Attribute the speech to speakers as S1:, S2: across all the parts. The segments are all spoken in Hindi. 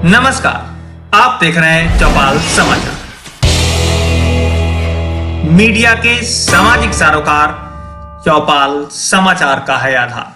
S1: नमस्कार, आप देख रहे हैं चौपाल समाचार। मीडिया के सामाजिक सरोकार चौपाल समाचार का है आधार।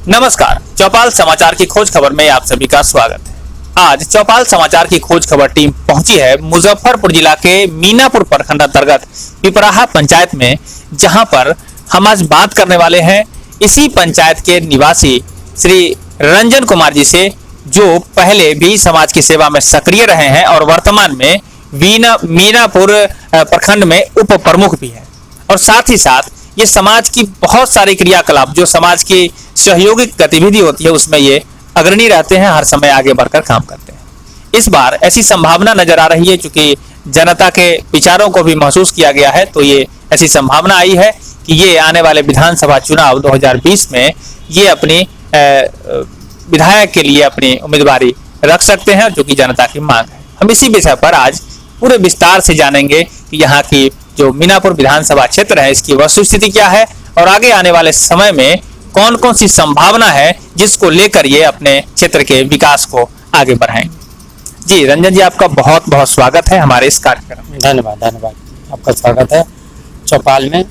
S1: नमस्कार, चौपाल समाचार की खोज खबर में आप सभी का स्वागत है। आज चौपाल समाचार की खोज खबर टीम पहुंची है मुजफ्फरपुर जिला के मीनापुर प्रखंड अंतर्गत पिपराहा पंचायत में, जहां पर हम आज बात करने वाले हैं इसी पंचायत के निवासी श्री रंजन कुमार जी से, जो पहले भी समाज की सेवा में सक्रिय रहे हैं और वर्तमान में मीनापुर प्रखंड में उप प्रमुख भी हैं। और साथ ही साथ ये समाज की बहुत सारी क्रियाकलाप, जो समाज की सहयोगी गतिविधि होती है, उसमें ये अग्रणी रहते हैं, हर समय आगे बढ़कर काम करते हैं। इस बार ऐसी संभावना नजर आ रही है, क्योंकि जनता के विचारों को भी महसूस किया गया है, तो ये ऐसी संभावना आई है कि ये आने वाले विधानसभा चुनाव 2020 में ये अपनी विधायक के लिए अपनी उम्मीदवारी रख सकते हैं, जो कि जनता की मांग है। हम इसी विषय पर आज पूरे विस्तार से जानेंगे कि यहाँ की जो मीनापुर विधानसभा क्षेत्र है, इसकी वस्तुस्थिति क्या है और आगे आने वाले समय में कौन कौन सी संभावना है, जिसको लेकर ये अपने क्षेत्र के विकास को आगे बढ़ाएंगे। जी रंजन जी, आपका बहुत बहुत स्वागत है हमारे इस कार्यक्रम में।
S2: धन्यवाद, आपका स्वागत है चौपाल में।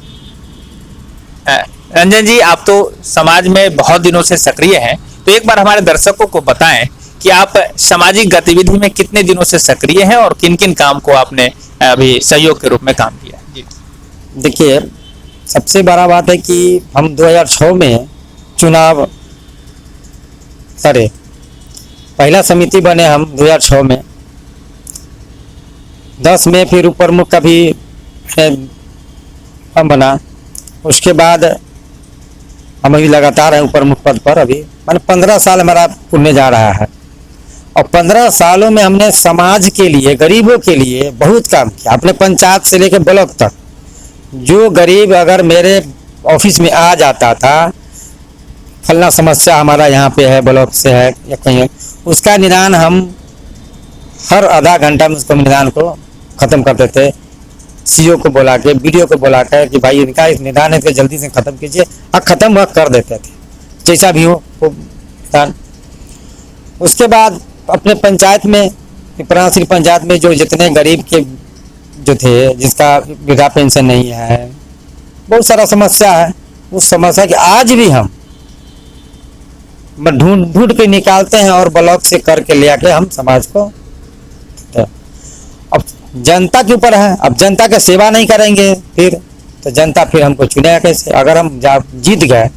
S1: रंजन जी, आप तो समाज में बहुत दिनों से सक्रिय हैं, तो एक बार हमारे दर्शकों को बताएं कि आप सामाजिक गतिविधि में कितने दिनों से सक्रिय हैं और किन किन काम को आपने अभी सहयोग के रूप में काम किया है।
S2: देखिए, सबसे बड़ा बात है कि हम 2006 में चुनाव करे, पहला समिति बने हम 2006 में, 10 में फिर उप प्रमुख का भी हम बना। उसके बाद हम अभी लगातार हैं उप प्रमुख पद पर। अभी मैंने 15 साल हमारा पुण्य जा रहा है, और 15 सालों में हमने समाज के लिए, गरीबों के लिए बहुत काम किया। अपने पंचायत से लेकर ब्लॉक तक, जो गरीब अगर मेरे ऑफिस में आ जाता था, फलना समस्या हमारा यहाँ पे है, ब्लॉक से है या कहीं, उसका निदान हम हर आधा घंटा में उसको निदान को ख़त्म करते थे। सीओ को बुला के, बीडीओ को बुला कर कि भाई इनका इस निदान है, इसको जल्दी से ख़त्म कीजिए, और ख़त्म वह कर देते थे, जैसा भी हो वो निदान। उसके बाद अपने पंचायत में, पिपराहा पंचायत में जो जितने गरीब के जो थे, जिसका वृद्धा पेंशन नहीं है, बहुत सारा समस्या है, उस समस्या की आज भी हम ढूंढ के निकालते हैं और ब्लॉक से करके ले आके हम समाज को। अब जनता के ऊपर है, अब जनता की सेवा नहीं करेंगे फिर तो जनता फिर हमको चुनेगा कैसे। अगर हम जीत गए,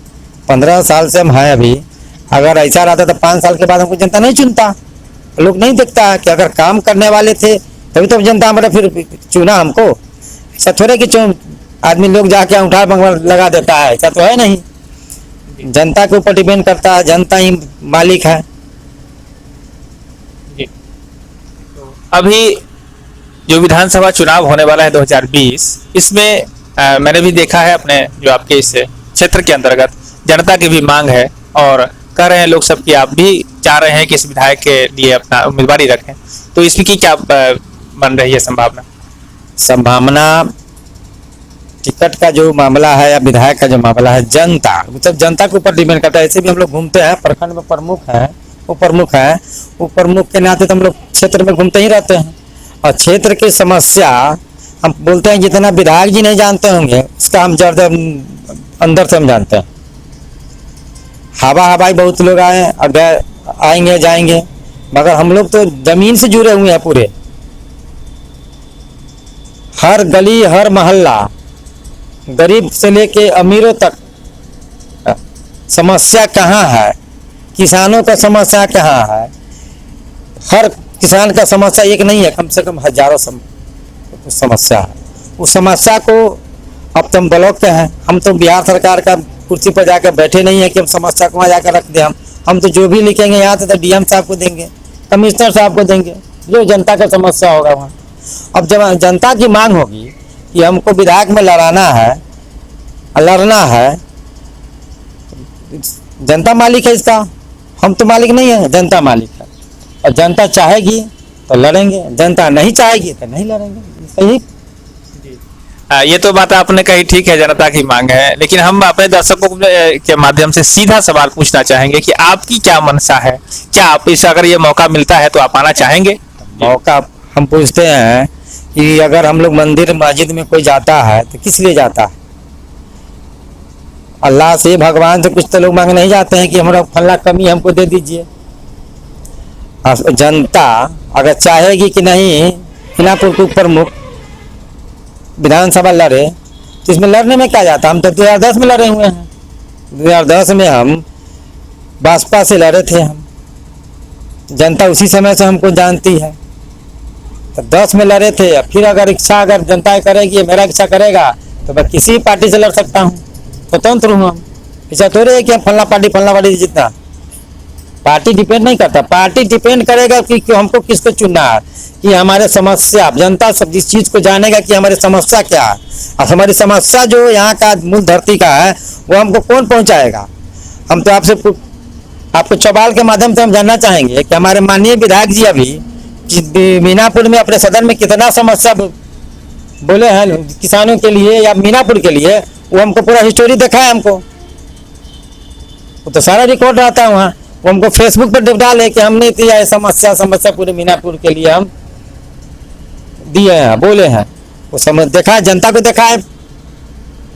S2: 15 साल से हम हैं अभी, अगर ऐसा रहता तो 5 साल के बाद हमको जनता नहीं चुनता। लोग नहीं देखता है कि अगर काम करने वाले थे तभी तो जनता हमारा फिर चुना हमको। ऐसा थोड़े कि आदमी लोग जाके अंगूठा लगा देता है, ऐसा तो है नहीं। जनता के ऊपर डिपेंड करता है, जनता ही मालिक है।
S1: अभी जो विधानसभा चुनाव होने वाला है 2020, इसमें मैंने भी देखा है अपने जो आपके इस क्षेत्र के अंतर्गत जनता की भी मांग है, और कह रहे हैं लोग सब कि आप भी चाह रहे हैं कि इस विधायक के लिए अपना उम्मीदवारी रखें, तो इसकी क्या बन रही है संभावना?
S2: टिकट का जो मामला है या विधायक का जो मामला है, जनता मतलब जनता के ऊपर डिपेंड करता है। ऐसे भी हम लोग घूमते हैं, प्रखंड में प्रमुख है, उप प्रमुख है, उप प्रमुख के नाते तो हम लोग क्षेत्र में घूमते ही रहते हैं, और क्षेत्र की समस्या हम बोलते हैं जितना विधायक जी नहीं जानते होंगे, उसका हम अंदर से हम जानते हैं। हवाई बहुत लोग आए और आएंगे जाएंगे, मगर हम लोग तो जमीन से जुड़े हुए हैं पूरे। हर गली, हर मोहल्ला, गरीब से लेके अमीरों तक समस्या कहाँ है, किसानों का समस्या कहाँ है। हर किसान का समस्या एक नहीं है, कम से कम हजारों समस्या है। उस समस्या को अब तुम ब्लॉक के हैं, हम तो बिहार सरकार का कुर्सी पर जाकर बैठे नहीं है कि हम समस्या को वहाँ जाकर रख दें। हम तो जो भी लिखेंगे यहाँ से तो डीएम साहब को देंगे, कमिश्नर साहब को देंगे, जो जनता का समस्या होगा वहाँ। अब जब जनता की मांग होगी कि हमको विधायक में लड़ना है, जनता मालिक है इसका, हम तो मालिक नहीं है, जनता मालिक है। और जनता चाहेगी तो लड़ेंगे, जनता नहीं चाहेगी तो नहीं लड़ेंगे। सही
S1: ये तो बात आपने कही, ठीक है, जनता की मांग है, लेकिन हम अपने दर्शकों के माध्यम से सीधा सवाल पूछना चाहेंगे कि आपकी क्या मंशा है? क्या आप इस अगर ये मौका मिलता है तो आप आना चाहेंगे?
S2: मौका हम पूछते हैं कि अगर हम लोग मंदिर मस्जिद में कोई जाता है तो किस लिए जाता है? अल्लाह से, भगवान से कुछ तो लोग मांग नहीं जाते हैं कि हमारा फला कमी हमको दे दीजिए। जनता अगर चाहेगी कि नहीं मीनापुर के प्रमुख विधानसभा लड़े, तो इसमें लड़ने में क्या जाता? हम तो 2010 में लड़े हुए हैं। 2010 में हम भाजपा से लड़े थे। हम जनता उसी समय से हमको जानती है। तो 10 में लड़े थे। फिर अगर इच्छा अगर जनता करेगी, मेरा इच्छा करेगा, तो मैं किसी पार्टी से लड़ सकता हूँ, स्वतंत्र हूँ हम। ऐसा थोड़े है कि हम फलना पार्टी जितना। पार्टी डिपेंड नहीं करता, पार्टी डिपेंड करेगा कि हमको किसको चुनना है, कि हमारे समस्या, जनता सब जिस चीज को जानेगा कि हमारी समस्या क्या है, और हमारी समस्या जो यहाँ का मूल धरती का है वो हमको कौन पहुँचाएगा। हम तो आपको चौपाल के माध्यम से हम जानना चाहेंगे कि हमारे माननीय विधायक जी अभी मीनापुर में अपने सदन में कितना समस्या बोले हैं किसानों के लिए या मीनापुर के लिए, वो हमको पूरा हिस्टोरी देखा है हमको। वो तो सारा रिकॉर्ड रहता है वहाँ। वो हमको फेसबुक पर डाले कि हमने दिया समस्या पूरे मीनापुर के लिए हम दिए हैं, बोले हैं। वो समझ देखा है, जनता को देखा है।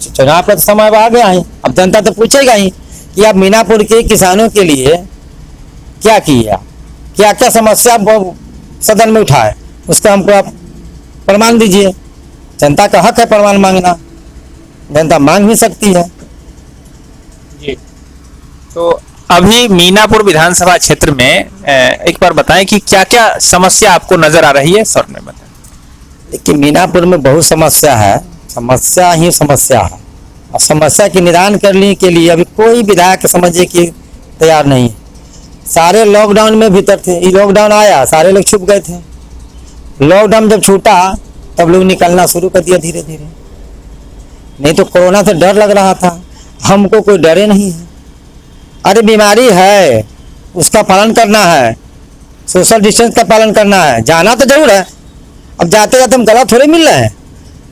S2: चुनाव का समय आ गया है, अब जनता तो पूछेगा ही कि आप मीनापुर के किसानों के लिए क्या किया, क्या क्या समस्या सदन में उठाए, उसका हमको आप प्रमाण दीजिए। जनता का हक है प्रमाण मांगना, जनता मांग भी सकती है।
S1: जी, तो अभी मीनापुर विधानसभा क्षेत्र में एक बार बताएं कि क्या क्या समस्या आपको नजर आ रही है? सर ने बताया।
S2: देखिए, मीनापुर में बहुत समस्या है, समस्या ही समस्या है। और समस्या के निदान करने के लिए अभी कोई विधायक समझे कि तैयार नहीं है। सारे लॉकडाउन में भीतर थे, ये लॉकडाउन आया सारे लोग छुप गए थे। लॉकडाउन जब छूटा तब लोग निकलना शुरू कर दिया धीरे धीरे। नहीं तो कोरोना से डर लग रहा था, हमको कोई डरे नहीं है। अरे बीमारी है, उसका पालन करना है, सोशल डिस्टेंस का पालन करना है, जाना तो जरूर है। अब जाते जाते हम गला थोड़े मिल रहे हैं,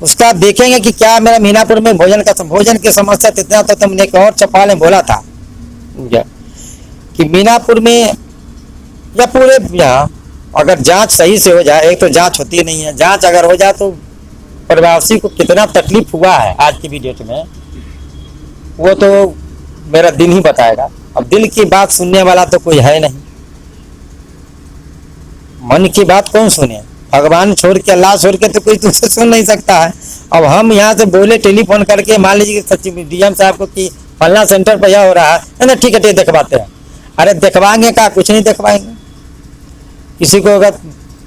S2: उसका देखेंगे कि क्या मेरा मीनापुर में भोजन की समस्या इतना। तो तुमने एक और चौपाल में बोला था कि मीनापुर में या पूरे यहाँ अगर जांच सही से हो जाए, एक तो जांच होती नहीं है, जांच अगर हो जाए तो प्रवासी को कितना तकलीफ हुआ है आज की डेट में, वो तो मेरा दिल ही बताएगा। अब दिल की बात सुनने वाला तो कोई है नहीं, मन की बात कौन सुने? भगवान छोड़ के, अल्लाह छोड़ के तो कोई दूसरे सुन नहीं सकता है। अब हम यहाँ से बोले टेलीफोन करके, मान लीजिए सचिव डीएम साहब को कि फलना सेंटर पर यह हो रहा है ना, ठीक है देखवाते हैं। अरे देखवाएंगे का? कुछ नहीं देखवाएंगे। किसी को अगर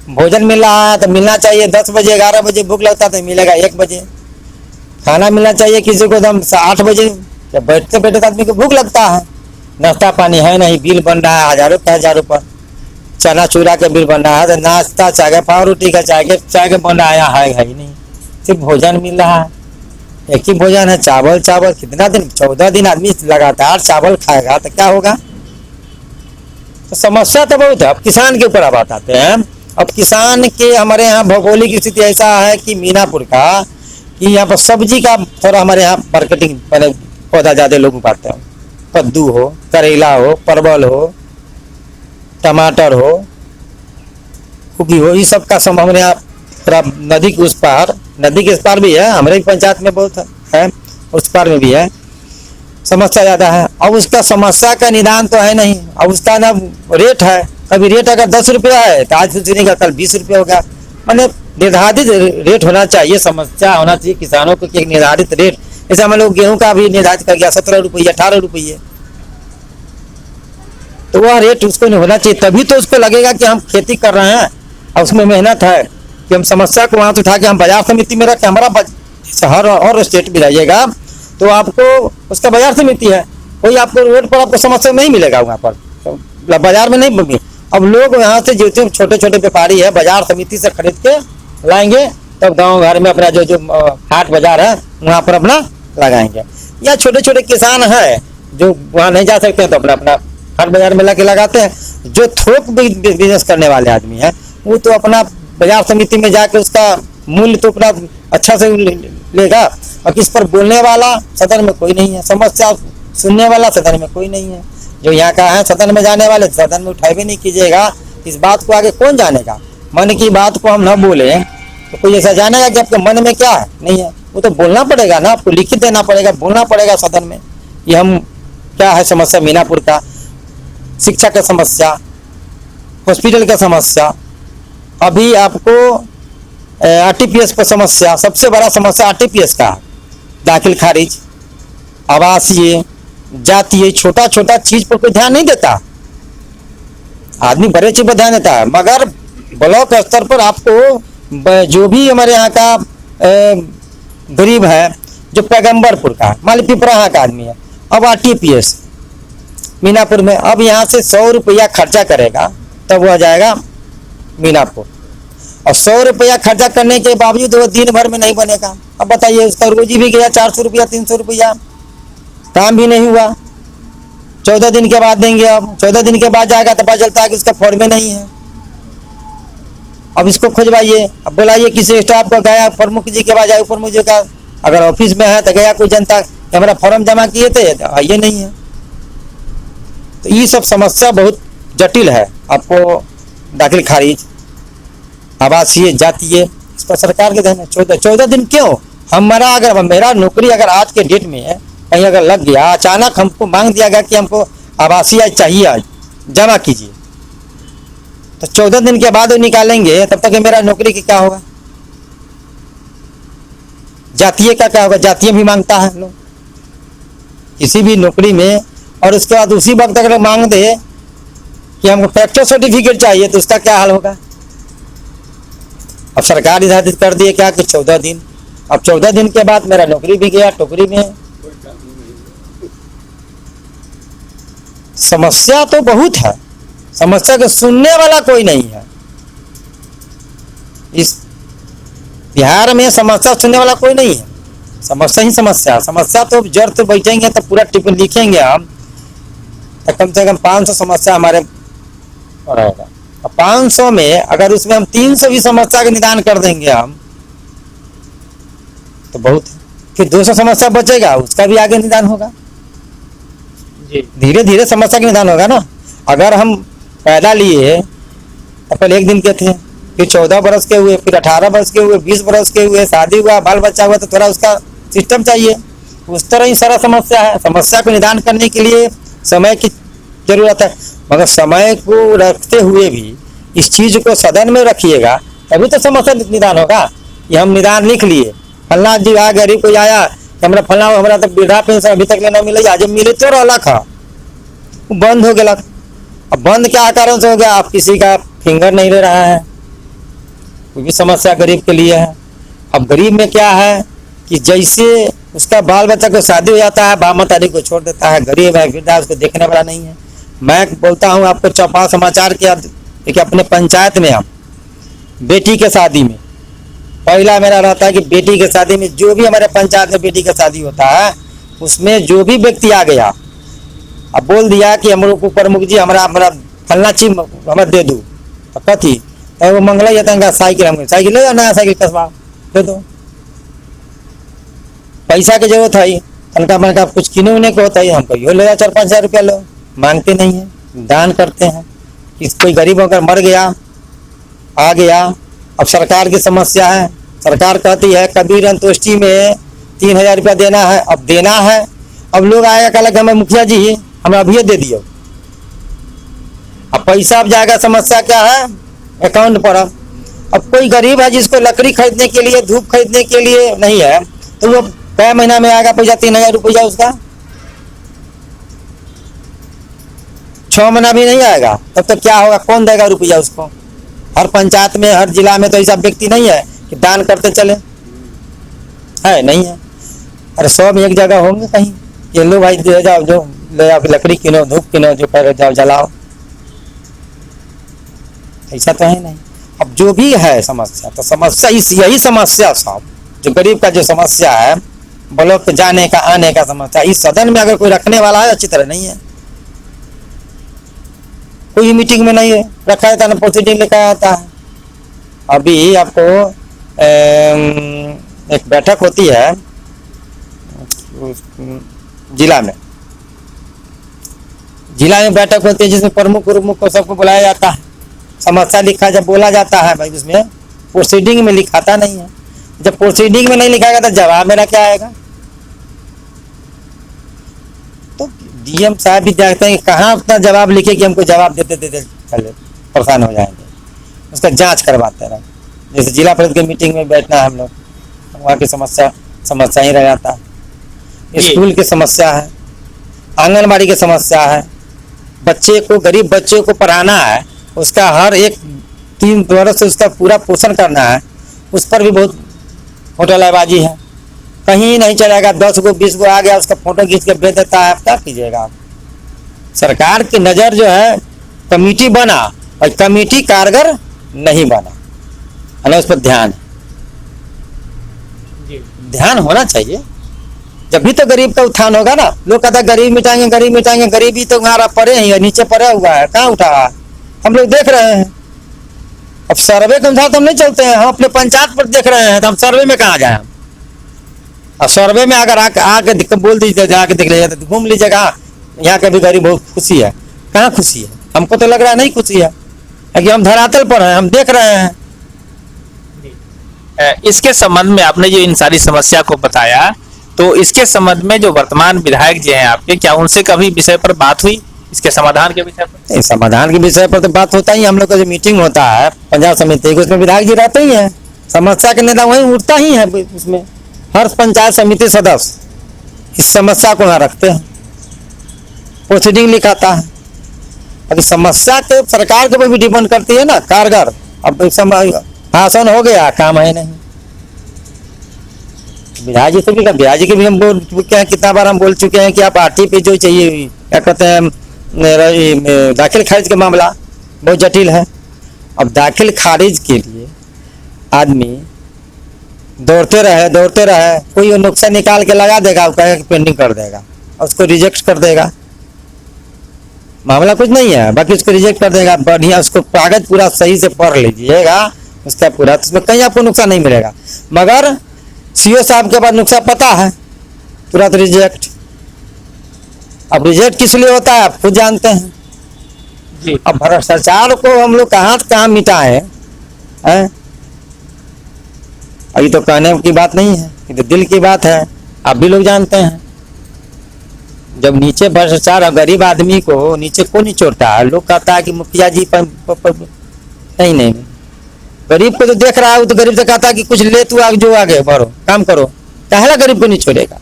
S2: भोजन मिल रहा है तो मिलना चाहिए 10 बजे, 11 बजे भूख लगता है तो मिलेगा 1 बजे। खाना मिलना चाहिए किसी को तो 8 बजे, जब बैठते बैठते आदमी को भूख लगता है। नाश्ता पानी है नहीं, बिल बन रहा है हजारों पे हजारों पर, चना चूरा के बिल बन रहा है, तो नाश्ता चाहे पाव रोटी का चाहे के बन रहा है, यहाँ है ही नहीं। सिर्फ भोजन मिल रहा है, एक ही भोजन है, चावल। कितना दिन, 14 दिन आदमी लगातार चावल खाएगा तो क्या होगा? तो समस्या तो बहुत है। अब किसान के ऊपर अब आते हैं। अब किसान के हमारे यहाँ भौगोलिक स्थिति ऐसा है कि मीनापुर का, कि यहाँ पर सब्जी का थोड़ा हमारे यहाँ मार्केटिंग पौधा ज्यादा लोग उगाते हैं। कद्दू हो, करेला हो, परवल हो, टमाटर हो, गोभी हो, ये सब का सम हमारे यहाँ थोड़ा नदी के उस पार, नदी के इस पार भी है, हमारे पंचायत में बहुत है, उस पार में भी है। समस्या ज्यादा है। अब उसका समस्या का निदान तो है नहीं। अब उसका ना रेट है, कभी रेट अगर 10 रुपया है तो आज सुनने का कल 20 रुपया होगा। मैंने निर्धारित रेट होना चाहिए, समस्या होना चाहिए किसानों को कि एक निर्धारित रेट। जैसे हम लोग गेहूं का भी निर्धारित कर गया 17 रुपये, 18 रुपये, तो वह रेट उसको नहीं होना चाहिए। तभी तो उसको लगेगा कि हम खेती कर रहे हैं और उसमें मेहनत है, कि हम समस्या को वहां से उठा के हम बाजार समिति में रखें। हमारा शहर और स्टेट में जाइएगा तो आपको उसका बाजार समिति है, कोई आपको रोड पर आपको समस्या नहीं मिलेगा वहाँ पर, तो बाजार में नहीं मिलेगी। अब लोग यहाँ से जो छोटे छोटे व्यापारी है बाजार समिति से खरीद के लाएंगे, तब गांव घर में अपना जो हाट बाजार है वहाँ पर अपना लगाएंगे। या छोटे छोटे किसान है जो वहाँ नहीं जा सकते हैं तो अपना हाट बाजार में लाके लगाते हैं। जो थोक बिजनेस करने वाले आदमी है वो तो अपना बाजार समिति में जाके उसका मूल्य तो अपना अच्छा से लेगा, और किस पर बोलने वाला सदन में कोई नहीं है, समस्या सुनने वाला सदन में कोई नहीं है। जो यहाँ का है सदन में जाने वाले सदन में उठाए भी नहीं कीजिएगा, इस बात को आगे कौन जानेगा। मन की बात को हम न बोले तो कोई ऐसा जानेगा कि आपके मन में क्या है, नहीं है। वो तो बोलना पड़ेगा ना, आपको लिखित देना पड़ेगा, बोलना पड़ेगा सदन में कि हम क्या है समस्या मीनापुर का, शिक्षा का समस्या, हॉस्पिटल का समस्या, अभी आपको आरटीपीएस पर समस्या, सबसे बड़ा समस्या आरटीपीएस का है, दाखिल खारिज, आवासीय, जातीय, छोटा छोटा चीज पर कोई ध्यान नहीं देता। आदमी बड़े चीज पर ध्यान देता है, मगर ब्लॉक स्तर पर आपको जो भी हमारे यहाँ का गरीब है, जो पैगंबरपुर का, मान ली पिपराहा का आदमी है, अब आरटीपीएस मीनापुर में, अब यहाँ से 100 रुपया खर्चा करेगा तब वह जाएगा मीनापुर, और 100 रुपया खर्चा करने के बावजूद वो दिन भर में नहीं बनेगा। अब बताइए, उसका रोजी भी गया 400 रुपया 300 रुपया, काम भी नहीं हुआ। 14 दिन के बाद देंगे, अब 14 दिन के बाद जाएगा तो पता चलता है कि उसका फॉर्म में नहीं है। अब इसको खोजवाइए, अब बुलाइए किसी स्टाफ को, गया प्रमुख जी के पास जाए, प्रमुख जी का अगर ऑफिस में है तो गया कोई जनता कि हमारा फॉर्म जमा किए थे, ये नहीं है। तो ये सब समस्या बहुत जटिल है। आपको दाखिल खारिज, आवासीय, जातीय, इस पर सरकार के ध्यान। 14 दिन क्यों? हमारा अगर मेरा नौकरी अगर आज के डेट में कहीं अगर लग गया, अचानक हमको मांग दिया गया कि हमको आवासीय चाहिए, आज जमा कीजिए, तो 14 दिन के बाद वो निकालेंगे, तब तक मेरा नौकरी की क्या होगा? जातीय का क्या होगा? जातीय भी मांगता है लोग किसी भी नौकरी में, और उसके बाद उसी वक्त अगर मांग दे कि हमको फैक्टर सर्टिफिकेट चाहिए, तो उसका क्या हाल होगा? अब सरकार निर्धारित कर दिए क्या कि 14 दिन, अब 14 दिन के बाद मेरा नौकरी भी गया, टोकरी में। समस्या तो बहुत है, समस्या को सुनने वाला कोई नहीं है। इस बिहार में समस्या सुनने वाला कोई नहीं है, समस्या ही समस्या। समस्या तो जड़ तो बैठेंगे तो पूरा टिप्पणी लिखेंगे हम, तो कम से कम 500 समस्या हमारे रहेगा। 500 में अगर उसमें हम 300 भी समस्या का निदान कर देंगे हम, तो बहुत है। फिर 200 समस्या बचेगा, उसका भी आगे निदान होगा। धीरे धीरे समस्या का निदान होगा ना। अगर हम पैदा लिए तो पहले 1 दिन के थे, फिर 14 बरस के हुए, फिर 18 बरस के हुए, 20 बरस के हुए, शादी हुआ, बाल बच्चा हुआ, तो थोड़ा उसका सिस्टम चाहिए। उस तरह ही सारा समस्या है। समस्या को निदान करने के लिए समय की जरूरत है, मगर समय को रखते हुए भी इस चीज को सदन में रखिएगा, तभी तो समस्या निदान होगा। ये हम निदान लिख लिए, फलना जी आ, गरीब कोई आया, हमारा फलना, हमारा तो वृद्धा पेंशन अभी तक लेना मिले, आज मिले तो रहलक है, बंद हो गया। अब बंद क्या कारण से हो गया? आप किसी का फिंगर नहीं ले रहा है, कोई भी समस्या गरीब के लिए है। अब गरीब में क्या है कि जैसे उसका बाल बच्चा को शादी हो जाता है, बाप माता को छोड़ देता है, गरीब है, वृद्धा, उसको देखने वाला नहीं है। मैं बोलता हूँ आपको चौपाल समाचार के, देखिए अपने पंचायत में हम बेटी के शादी में, पहला मेरा रहता है कि बेटी के शादी में, जो भी हमारे पंचायत में बेटी का शादी होता है, उसमें जो भी व्यक्ति आ गया, अब बोल दिया कि हम लोग को प्रमुख जी हमारा फलना चीज हमें दे दो, तो कथी तो वो मंगला जाता है साइकिल, हम साइकिल ले जाओ, नया साइकिल कसवा दे दो। पैसा की जरूरत है, तनका मनका कुछ किने उन्हें को होता है, हमको यो ले जाओ 4-5 हज़ार रुपया लो, मांगते नहीं है, दान करते हैं। किस कोई गरीब होकर मर गया, आ गया, अब सरकार की समस्या है, सरकार कहती है कबीर अंतोष्टि में 3000 रुपया देना है, अब देना है। अब लोग आएगा कहला कि हमें मुखिया जी हमें अभी दे दियो, अब पैसा अब जाएगा, समस्या क्या है? अकाउंट पर। अब कोई गरीब है जिसको लकड़ी खरीदने के लिए, धूप खरीदने के लिए नहीं है, तो वो कई महीना में आएगा पैसा? 3000 रुपया उसका 6 महीना भी नहीं आएगा, तब तो क्या होगा? कौन देगा रुपया उसको? हर पंचायत में, हर जिला में तो ऐसा व्यक्ति नहीं है कि दान करते चले, है नहीं है। अरे 100 में एक जगह होंगे कहीं, ये लो भाई दे जाओ, जो ले आओ, लकड़ी किनो, धूप किनो, जो पैर जाओ जलाओ, ऐसा तो है नहीं। अब जो भी है समस्या, तो समस्या यही समस्या सब, जो गरीब का जो समस्या है, ब्लॉक जाने का, आने का समस्या, इस सदन में अगर कोई रखने वाला है, अच्छी तरह नहीं है। कोई मीटिंग में नहीं है रखा जाता, ना प्रोसीडिंग लिखा जाता है। अभी आपको एक बैठक होती है जिला में बैठक होती है जिसमें प्रमुख को सबको बुलाया जाता है, समस्या लिखा जब बोला जाता है भाई, उसमें प्रोसीडिंग में लिखाता नहीं है। जब प्रोसीडिंग में नहीं लिखाएगा तो जवाब मेरा क्या आएगा? तो डीएम साहब भी देखते हैं कि कहाँ अपना जवाब लिखे कि हमको जवाब देते देते पहले परेशान हो जाएंगे, उसका जांच करवाते रहे। जैसे जिला परिषद की मीटिंग में बैठना है हम लोग, वहाँ की समस्या ही रह जाता है, स्कूल की समस्या है, आंगनबाड़ी की समस्या है, बच्चे को गरीब बच्चे को पढ़ाना है, उसका हर एक 3 वर्ष से उसका पूरा पोषण करना है, उस पर भी बहुत घोटालाबाजी है। कहीं नहीं चलेगा, 10 गो 20 गो आ गया उसका फोटो खींच के भेज देता है, आप क्या कीजिएगा? आप सरकार की नज़र जो है, कमेटी बना और कमेटी कारगर नहीं बना है ना, उस पर ध्यान होना चाहिए। जब भी तो गरीब का उत्थान होगा ना। लोग कहता है गरीब मिटाएंगे, गरीबी तो हमारा पड़े ही नीचे पड़ा हुआ है, कहाँ उठा है? हम लोग देख रहे हैं। अब सर्वे के अनुसार तो हम नहीं चलते हैं, हम अपने पंचायत पर देख रहे हैं, तो हम सर्वे में कहाँ जाए? और सर्वे में अगर आके बोल दीजिए जाके देख लीजिए तो घूम लीजिएगा, यहाँ के भी गरीब बहुत खुशी है। कहाँ खुशी है? हमको तो लग रहा है नहीं खुशी है, क्योंकि हम धरातल पर हैं, हम देख रहे हैं।
S1: इसके संबंध में आपने जो इन सारी समस्या को बताया, तो इसके संबंध में जो वर्तमान विधायक जी हैं आपके, क्या उनसे कभी विषय पर बात हुई, इसके समाधान के विषय पर?
S2: समाधान के विषय पर तो बात होता ही, हम लोग का जो मीटिंग होता है पंचायत समिति की, उसमें विधायक जी रहते ही हैं, समस्या के नेता वहीं उठता ही है। उसमें हर पंचायत समिति सदस्य इस समस्या को यहाँ रखते हैं, प्रोसीडिंग लिखाता है। अभी समस्या के सरकार के ऊपर भी डिपेंड करती है ना, कारगर। अब भाषण हो गया, काम है नहीं। विधायक जी से भी विधायक जी के भी हम बोल चुके हैं, कितना बार हम बोल चुके हैं कि आप आरटी पे जो चाहिए, क्या कहते हैं, दाखिल खारिज का मामला बहुत जटिल है। अब दाखिल खारिज के लिए आदमी दौड़ते रहे, कोई नुक्सा निकाल के लगा देगा, वो कहेगा कि पेंडिंग कर देगा, और उसको रिजेक्ट कर देगा। मामला कुछ नहीं है, बाकी उसको रिजेक्ट कर देगा। बढ़िया उसको कागज पूरा सही से पढ़ लीजिएगा उसका पूरा, तो उसमें कहीं आपको नुकसान नहीं मिलेगा। मगर सीओ साहब के बाद नुकसान पता है, तुरंत रिजेक्ट। अब रिजेक्ट किस लिए होता है आप खुद जानते हैं
S1: जी।
S2: अब भ्रष्टाचार को हम लोग कहाँ मिटाए हैं? अभी तो कहने की बात नहीं है, ये तो दिल की बात है। आप भी लोग जानते हैं, जब नीचे भ्रष्टाचार गरीब आदमी को नीचे क्यों नहीं छोड़ता है? लोग कहता है कि मुखिया जी नहीं, गरीब को तो देख रहा है, वो तो गरीब से कहता है कि कुछ ले तू जो आगे बढ़ो, काम करो, पहला गरीब को नहीं छोड़ेगा।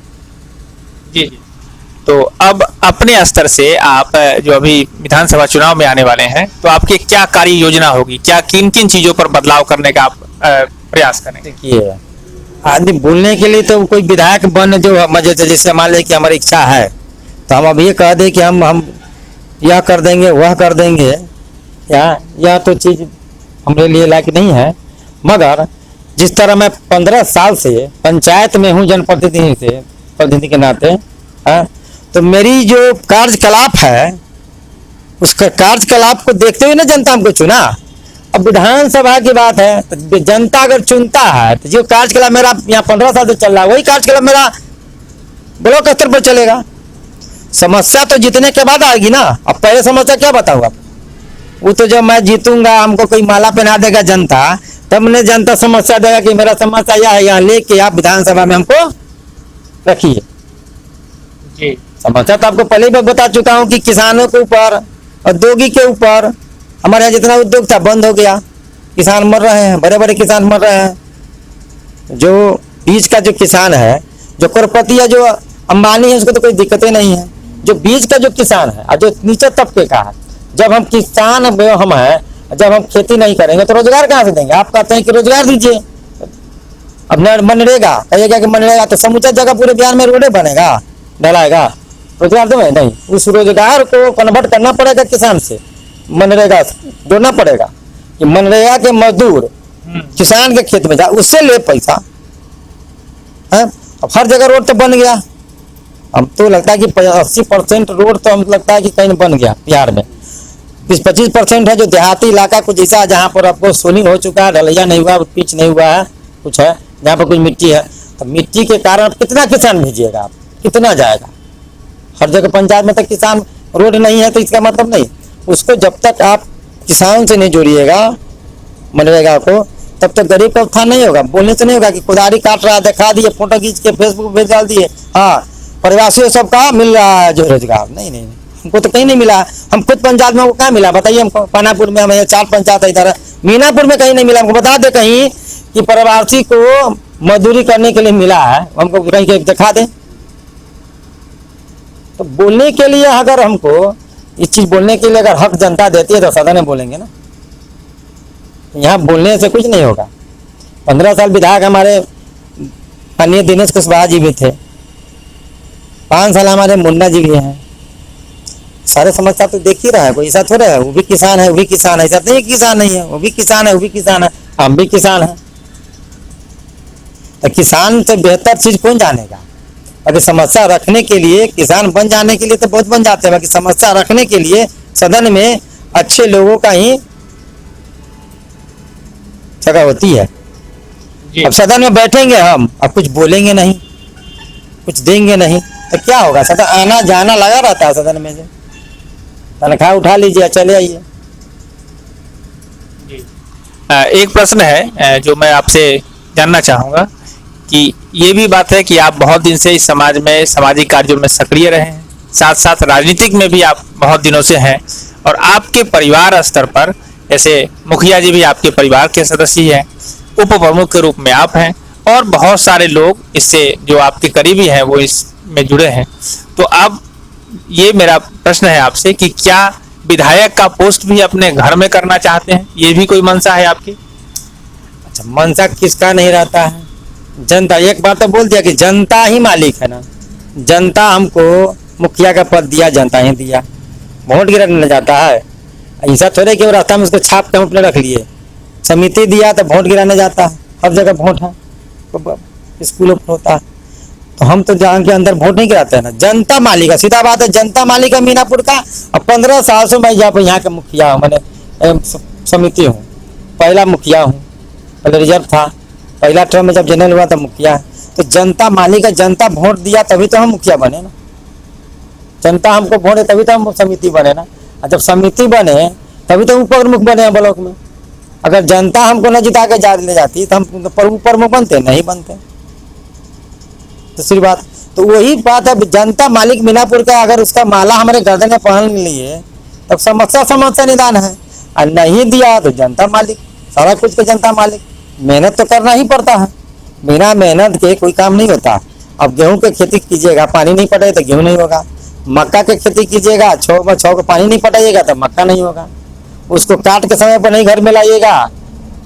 S1: जी। तो अब अपने स्तर से आप जो अभी विधानसभा चुनाव में आने वाले हैं, तो आपकी क्या कार्य योजना होगी, क्या किन किन चीजों पर बदलाव करने का आप प्रयास करेंगे?
S2: देखिए, आदमी बोलने के लिए तो कोई विधायक बन जो मजे जैसे मान ले कि हमारी इच्छा है, तो हम अब ये कह दें कि हम यह कर देंगे वह कर देंगे, यह तो चीज हमारे लिए लायक नहीं है। मगर जिस तरह मैं 15 साल से पंचायत में हूँ प्रतिनिधि के नाते, तो मेरी जो कार्यकलाप है, उसका कार्यकलाप को देखते हुए ना जनता हमको चुना। अब विधानसभा की बात है, तो जनता अगर चुनता है तो जो कार्यकलाप मेरा यहाँ 15 साल से चल रहा है, वही कार्यकलाप मेरा ब्लॉक स्तर पर चलेगा। समस्या तो जीतने के बाद आएगी ना। अब पहले समस्या क्या बताऊंगा? वो तो जब मैं जीतूंगा, हमको कोई माला पहना देगा जनता, तब मुझे जनता समस्या देगा कि मेरा समस्या यह है, यहाँ लेके आप विधानसभा में हमको रखिए। समस्या तो आपको पहले भी बता चुका हूँ कि किसानों के ऊपर, औद्योगिक के ऊपर, हमारे यहाँ जितना उद्योग था बंद हो गया, किसान मर रहे हैं, बड़े बड़े किसान मर रहे हैं। जो बीज का जो किसान है, जो करोड़पति है, जो अंबानी है, उसको तो कोई दिक्कतें नहीं है। जो बीज का जो किसान है और जो नीचे तबके का है, जब हम किसान हम हैं, जब हम खेती नहीं करेंगे तो रोजगार कहाँ से देंगे? आप कहते हैं कि रोजगार दीजिए। अब मनरेगा कहिएगा कि मनरेगा तो समूचा जगह पूरे बिहार में रोडे बनेगा, ढलाएगा, रोजगार तो नहीं। उस रोजगार को कन्वर्ट करना पड़ेगा, किसान से मनरेगा जोड़ना पड़ेगा कि मनरेगा के मजदूर किसान के खेत में जा, उससे ले पैसा है। अब हर जगह रोड तो बन गया, हम तो लगता है कि 80% रोड तो हम लगता है कि कहीं बन गया बिहार में। 20-25% है जो देहाती इलाका कुछ ऐसा जहाँ पर आपको सोलिंग हो चुका है, ढलैया नहीं हुआ, पिच नहीं हुआ है, कुछ है जहाँ पर कुछ मिट्टी है। तो मिट्टी के कारण कितना किसान भेजिएगा आप, कितना जाएगा? हर जगह पंचायत में तक किसान रोड नहीं है तो इसका मतलब नहीं, उसको जब तक आप किसान से नहीं जोड़िएगा मनरेगा को, तब तक गरीब का उत्थान नहीं होगा। बोलने से नहीं होगा कि कुदारी काट रहा है, दिखा दिए, फोटो खींच के फेसबुक पे डाल दिए, हाँ प्रवासियों सबका मिल रहा है जो रोजगार। नहीं नहीं, हमको तो कहीं नहीं मिला। हम खुद पंचायत में, हमको क्या मिला बताइए हमको? पानापुर में हमें 4 पंचायत है इधर, मीनापुर में कहीं नहीं मिला। हमको बता दे कहीं कि प्रवासी को मजदूरी करने के लिए मिला है, हमको कहीं के दिखा दे। तो बोलने के लिए अगर हमको इस चीज बोलने के लिए अगर हक जनता देती है तो सदन में बोलेंगे ना। यहाँ बोलने से कुछ नहीं होगा। 15 साल विधायक हमारे माननीय दिनेश कुशवाहा जी भी थे, 5 साल हमारे मुन्ना जी भी हैं। सारे समस्या तो देख ही रहा है, कोई ऐसा थोड़ा है वो भी किसान है वो भी किसान है, ऐसा नहीं किसान नहीं है, वो भी किसान है वो भी किसान है, हम भी किसान हैं। तो किसान से बेहतर चीज कौन जानेगा? अगर समस्या रखने के लिए, किसान बन जाने के लिए तो बहुत बन जाते हैं, बाकी समस्या रखने के लिए सदन में अच्छे लोगों का ही जगह होती है। अब सदन में बैठेंगे हम, अब कुछ बोलेंगे नहीं, कुछ देंगे नहीं, तो क्या होगा? सदन आना जाना लगा रहता है सदन में, जो तनख्वाह उठा लीजिए चले आइए।
S1: एक प्रश्न है जो मैं आपसे जानना चाहूंगा कि ये भी बात है कि आप बहुत दिन से इस समाज में सामाजिक कार्यों में सक्रिय रहे हैं, साथ साथ राजनीतिक में भी आप बहुत दिनों से हैं, और आपके परिवार स्तर पर जैसे मुखिया जी भी आपके परिवार के सदस्य ही हैं, उप प्रमुख के रूप में आप हैं, और बहुत सारे लोग इससे जो आपके करीबी हैं वो इसमें जुड़े हैं। तो अब ये मेरा प्रश्न है आपसे कि क्या विधायक का पोस्ट भी अपने घर में करना चाहते हैं? ये भी कोई मंशा है आपकी?
S2: अच्छा, मंशा किसका नहीं रहता है? जनता, एक बार तो बोल दिया कि जनता ही मालिक है ना। जनता हमको मुखिया का पद दिया, जनता ही दिया। वोट गिराने जाता है, ऐसा थोड़े कि वो रास्ता में उसको छाप के हम अपने रख लिए। समिति दिया तो वोट गिराने जाता है, हर जगह वोट है, तो स्कूलों पर होता है। तो हम तो जहाँ के अंदर वोट नहीं गिराते हैं ना, जनता मालिक है, सीधा बात है, जनता मालिक है मीनापुर का। अब 15 साल से मैं यहाँ का मुखिया हूँ, मैंने समिति हूँ, पहला मुखिया हूँ, पहले रिजर्व था, पहला टर्म में जब जनरल हुआ तब मुखिया है। तो जनता मालिक है, जनता वोट दिया तभी तो हम मुखिया बने ना, जनता हमको वोट है तभी तो हम समिति बने ना। और जब समिति बने तभी तो उप प्रमुख बने हैं ब्लॉक में। अगर जनता हमको न जिता के ले जाती तो हम उप प्रमुख बनते नहीं बनते। दूसरी बात तो वही बात है, जनता मालिक मीनापुर का, अगर उसका माला हमारे गर्दन में पहन लिए तब समस्या निदान है, और नहीं दिया तो जनता मालिक, सारा कुछ का जनता मालिक। मेहनत तो करना ही पड़ता है, बिना मेहनत के कोई काम नहीं होता। अब गेहूं की खेती कीजिएगा, पानी नहीं पड़े तो गेहूं नहीं होगा। मक्का की खेती कीजिएगा, 6 में 6 को पानी नहीं पटाइएगा तो मक्का नहीं होगा। उसको काट के समय पर नहीं घर में लाइएगा,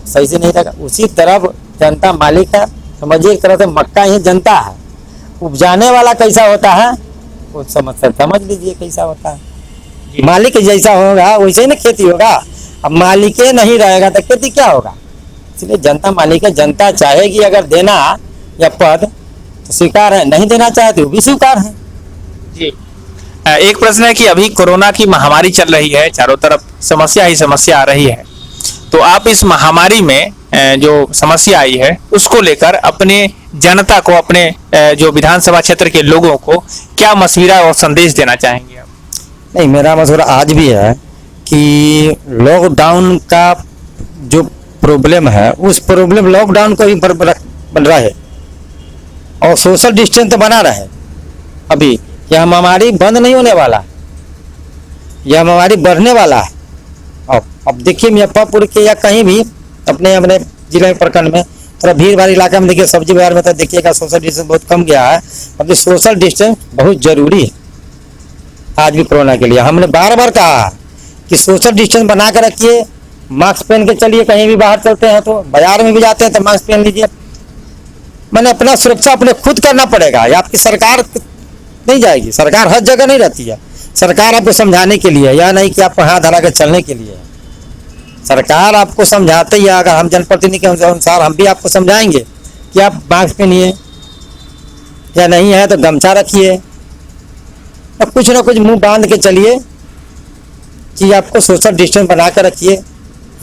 S2: सही से नहीं रहेगा। उसी तरह जनता मालिक है, समझिए एक तरह से मक्का ही जनता है। उपजाने वाला कैसा होता है वो समझ लीजिए कैसा होता है। मालिक जैसा होगा वैसे ही ना खेती होगा। अब मालिक नहीं रहेगा तो खेती क्या होगा? इसलिए जनता मालिक है, जनता चाहेगी अगर देना या पद तो स्वीकार है, नहीं देना चाहती वो भी स्वीकार है।
S1: जी, एक प्रश्न है कि अभी कोरोना की महामारी चल रही है, चारों तरफ समस्या ही समस्या आ रही है, तो आप इस महामारी में जो समस्या आई है उसको लेकर अपने जनता को, अपने जो विधानसभा क्षेत्र के लोगों को क्या मशविरा और संदेश देना चाहेंगे आप?
S2: नहीं, मेरा मशवरा आज भी है कि लॉकडाउन का जो प्रॉब्लम है उस प्रॉब्लम लॉकडाउन को ही बन रहा है, और सोशल डिस्टेंस तो बना रहे। अभी यह महामारी बंद नहीं होने वाला, यह महामारी बढ़ने वाला है। अब देखिए मुजफ्फरपुर के या कहीं भी अपने अपने जिले प्रखंड में थोड़ा भीड़ भाड़ इलाका में देखिए, सब्जी बाजार में तो देखिएगा सोशल डिस्टेंस बहुत कम गया है। अब सोशल डिस्टेंस बहुत जरूरी है आज भी कोरोना के लिए। हमने बार बार कहा कि सोशल डिस्टेंस बना कर रखिए, मास्क पहन के चलिए, कहीं भी बाहर चलते हैं तो बाजार में भी जाते हैं तो मास्क पहन लीजिए। मैंने अपना सुरक्षा अपने खुद करना पड़ेगा, या आपकी सरकार नहीं जाएगी। सरकार हर जगह नहीं रहती है, सरकार आपको समझाने के लिए, या नहीं कि आपको हाथ धरा के चलने के लिए। सरकार आपको समझाते ही, अगर हम जनप्रतिनिधि के अनुसार हम भी आपको समझाएंगे कि आप मास्क पहनिए, या नहीं है तो गमछा रखिए, और कुछ ना कुछ मुंह बांध के चलिए कि आपको सोशल डिस्टेंस बना कर रखिए।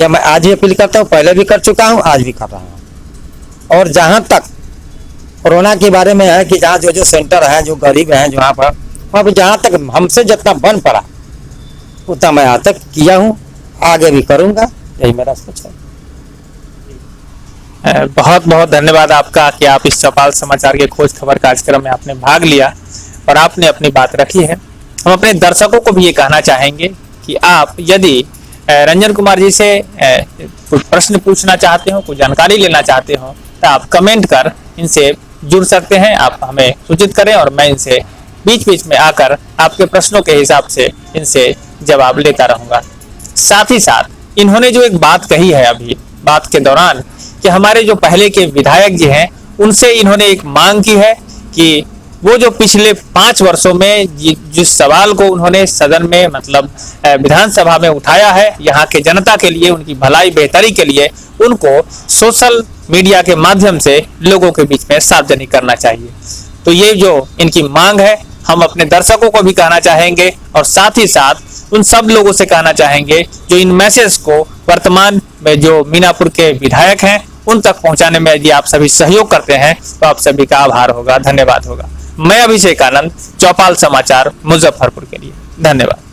S2: या मैं आज भी अपील करता हूँ, पहले भी कर चुका हूँ, आज भी कर रहा हूँ। और जहाँ तक कोरोना के बारे में है कि जहाँ जो जो सेंटर है, जो गरीब हैं जहाँ पर, वहाँ पर जहाँ तक हमसे जितना बन पड़ा उतना मैं आज तक किया हूँ, आगे भी करूँगा, यही मेरा सोच है।
S1: बहुत बहुत धन्यवाद आपका कि आप इस चौपाल समाचार के खोज खबर कार्यक्रम में आपने भाग लिया और आपने अपनी बात रखी है। हम अपने दर्शकों को भी ये कहना चाहेंगे कि आप यदि रंजन कुमार जी से कुछ प्रश्न पूछना चाहते हो, कुछ जानकारी लेना चाहते हो, तो आप कमेंट कर इनसे जुड़ सकते हैं। आप हमें सूचित करें और मैं इनसे बीच बीच में आकर आपके प्रश्नों के हिसाब से इनसे जवाब लेता रहूंगा। साथ ही साथ इन्होंने जो एक बात कही है अभी बात के दौरान कि हमारे जो पहले के विधायक जी हैं उनसे इन्होंने एक मांग की है कि वो जो पिछले 5 वर्षों में जिस सवाल को उन्होंने सदन में मतलब विधानसभा में उठाया है, यहाँ के जनता के लिए, उनकी भलाई बेहतरी के लिए, उनको सोशल मीडिया के माध्यम से लोगों के बीच में सार्वजनिक करना चाहिए। तो ये जो इनकी मांग है हम अपने दर्शकों को भी कहना चाहेंगे और साथ ही साथ उन सब लोगों से कहना चाहेंगे जो इन मैसेज को वर्तमान में जो मीनापुर के विधायक हैं उन तक पहुंचाने में यदि आप सभी सहयोग करते हैं तो आप सभी का आभार होगा, धन्यवाद होगा। मैं अभिषेक आनंद, चौपाल समाचार, मुजफ्फरपुर के लिए। धन्यवाद।